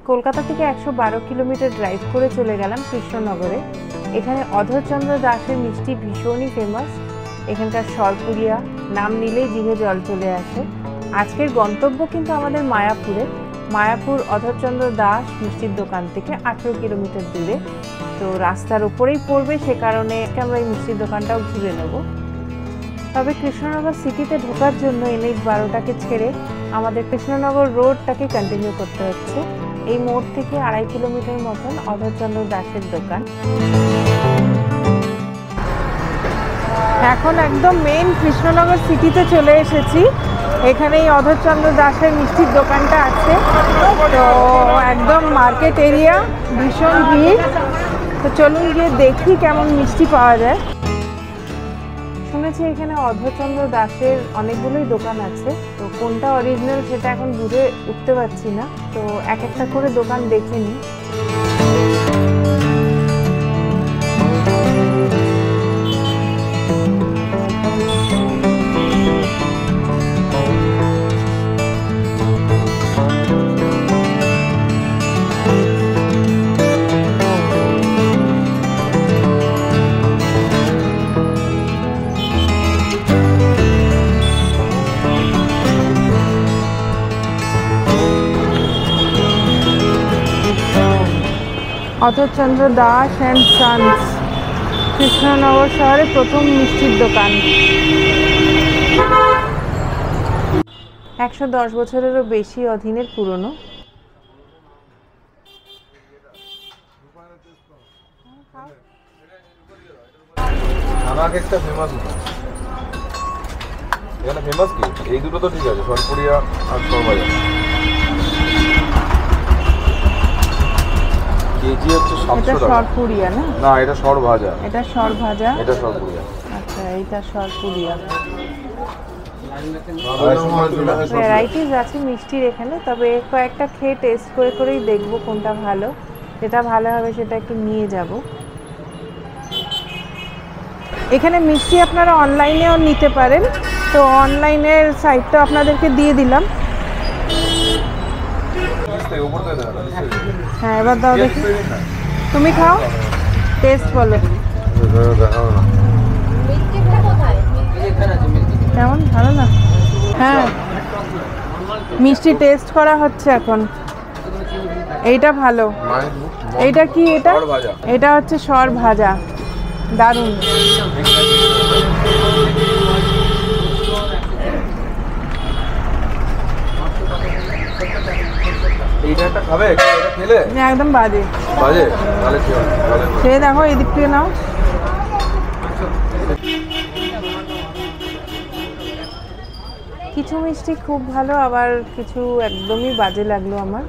কলকাতা থেকে 112 kilometre drive করে চলে গেলাম কৃষ্ণনগরে। এখানে অধরচন্দ্র দাসের মিষ্টি ভীষণই ফেমাস। এখানকার সরপুরিয়া নাম নিলেই জিভে জল চলে আসে। আজকের গন্তব্য কিন্তু আমাদের মায়াপুরে। মায়াপুর অধরচন্দ্র দাস মিষ্টির দোকান থেকে 18 কিলোমিটার দূরে, তো রাস্তার উপরেই পড়বে, সে কারণে আমরা এই মিষ্টির দোকানটাও ঘুরে নেব। তবে কৃষ্ণনগর সিটিতে ঢোকার জন্য NH 12টাকে ছেড়ে আমাদের কৃষ্ণনগর রোডটাকে কন্টিনিউ করতে হচ্ছে। এই মোড় থেকে 2.5 কিলোমিটার মতন অধরচন্দ্র দাসের দোকান। এখন একদম মেইন কৃষ্ণনগর সিটিতে চলে এসেছি। এখানে এই অধরচন্দ্র দাসের মিষ্টির দোকানটা আছে, তো একদম মার্কেট এরিয়া, ভীষণ ভিড়। তো চলুন গিয়ে দেখি কেমন মিষ্টি পাওয়া যায়। শুনেছি এখানে অধরচন্দ্র দাসের অনেকগুলোই দোকান আছে, তো কোনটা অরিজিনাল সেটা এখন বুঝে উঠতে পারছি না, তো এক একটা করে দোকান দেখে নিই। অধরচন্দ্র দাস অ্যান্ড সন্স, কৃষ্ণনগর শহরে প্রথম মিষ্টির দোকান। 110 বছরেরও বেশি অধীনের পুরনো। ফেমাস কি এই দুটো তো ঠিক আছে, সরপুরিয়া আর সরভাজা। কেজি হচ্ছে 700 টাকা। সরপুরিয়া না? না, এটা সরভাজা। এটা সরভাজা, এটা সরপুরিয়া। আচ্ছা, এটা সরপুরিয়া। ভ্যারাইটিস আছে মিষ্টির এখানে, তবে কয়েকটা খেয়ে টেস্ট করে করেই দেখবো কোনটা ভালো। যেটা ভালো হবে সেটা একটু নিয়ে যাব। এখানে মিষ্টি আপনারা অনলাইনেও নিতে পারেন, তো অনলাইনের সাইটটা আপনাদেরকে দিয়ে দিলাম। হ্যাঁ, এবার দাও দেখি, তুমি খাও, টেস্ট বলো কেমন, ভালো না? হ্যাঁ, মিষ্টি টেস্ট করা হচ্ছে এখন। এইটা ভালো। এইটা কি? এটা হচ্ছে সরভাজা, দারুণ। একদম বাজে বাজে, খেয়ে দেখো, এই দিক থেকে নাও। কিছু মিষ্টি খুব ভালো, আবার কিছু একদমই বাজে লাগলো আমার।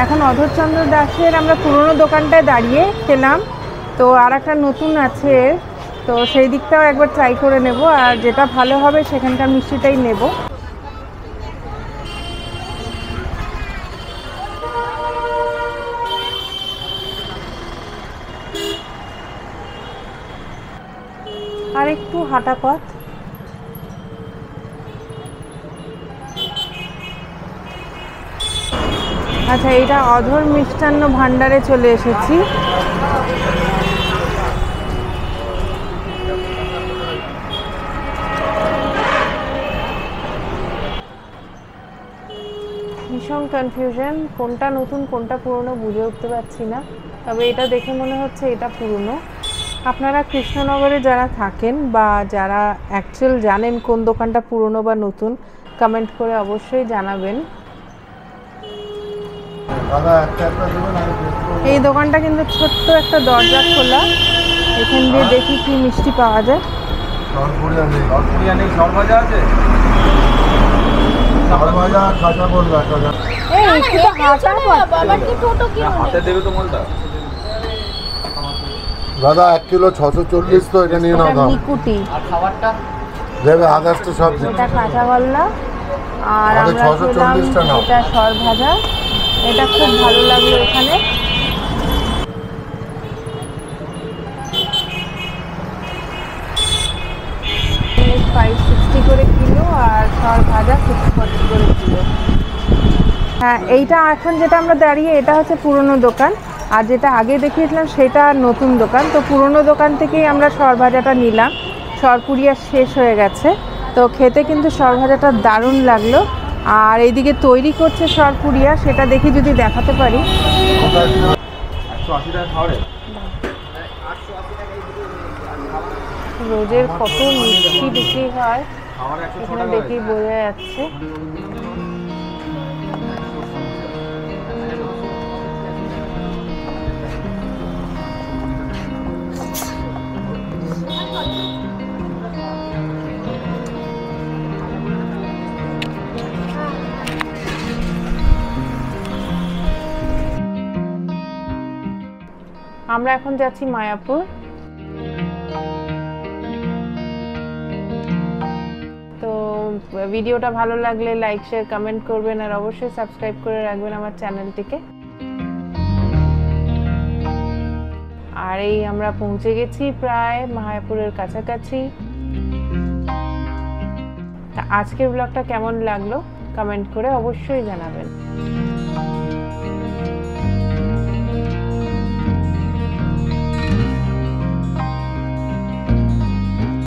এখন অধরচন্দ্র দাসের আমরা পুরনো দোকানটায় দাঁড়িয়ে খেলাম, তো আর একটা নতুন আছে, তো সেই দিকটাও একবার ট্রাই করে নেব, আর যেটা ভালো হবে সেখানকার মিষ্টিটাই নেব। আর একটু হাঁটা পথ। আচ্ছা, এটা অধর মিষ্টান্ন ভান্ডারে চলে এসেছি। ভীষণ কনফিউশন, কোনটা নতুন কোনটা পুরনো বুঝে উঠতে পারছি না, তবে এটা দেখে মনে হচ্ছে এটা পুরনো। আপনারা কৃষ্ণনগরে যারা থাকেন বা যারা অ্যাকচুয়াল জানেন কোন দোকানটা পুরনো বা নতুন, কমেন্ট করে অবশ্যই জানাবেন। এই দোকানটা কিন্তু ছোট্ট একটা দরজা খোলা, এখান দিয়ে দেখি কি মিষ্টি পাওয়া যায়। দাদা 1 কিলো 640, তো এটা নিয়ে নাও। নিকুটি দেবে আদার্সটা সব। এটা কাঁচা গল্লা আর আমাদের আমরা খেলাম 640 টা নাও। এটা সর ভাজা, এটা খুব ভালো লাগলো এখানে। মিনিট 560 করে কিলো আর সর ভাজা 640 করে কিলো। হ্যাঁ, এইটা এখন যেটা আমরা দাঁড়িয়ে এটা হচ্ছে পুরনো দোকান, আর যেটা আগে দেখিয়েছিলাম সেটা নতুন দোকান। তো পুরনো দোকান থেকেই আমরা সর ভাজাটা নিলাম, সরপুরিয়া শেষ হয়ে গেছে। তো খেতে কিন্তু সর ভাজাটা দারুণ লাগলো। আর এইদিকে তৈরি করছে সরপুরিয়া, সেটা দেখি যদি দেখাতে পারি। 180 টাকা খাওয়ারে রোজের কত মিষ্টি বিক্রি হয় খাওয়ারে 106 এখানে টাকা দেখেই বোঝা যাচ্ছে। আমরা এখন যাচ্ছি মায়াপুর। তো ভিডিওটা ভালো লাগলে লাইক শেয়ার কমেন্ট করবেন, আর অবশ্যই সাবস্ক্রাইব করে রাখবেন আমার চ্যানেলটিকে। আর এই আমরা পৌঁছে গেছি প্রায় মায়াপুরের কাছাকাছি। তা আজকের ব্লগটা কেমন লাগলো কমেন্ট করে অবশ্যই জানাবেন।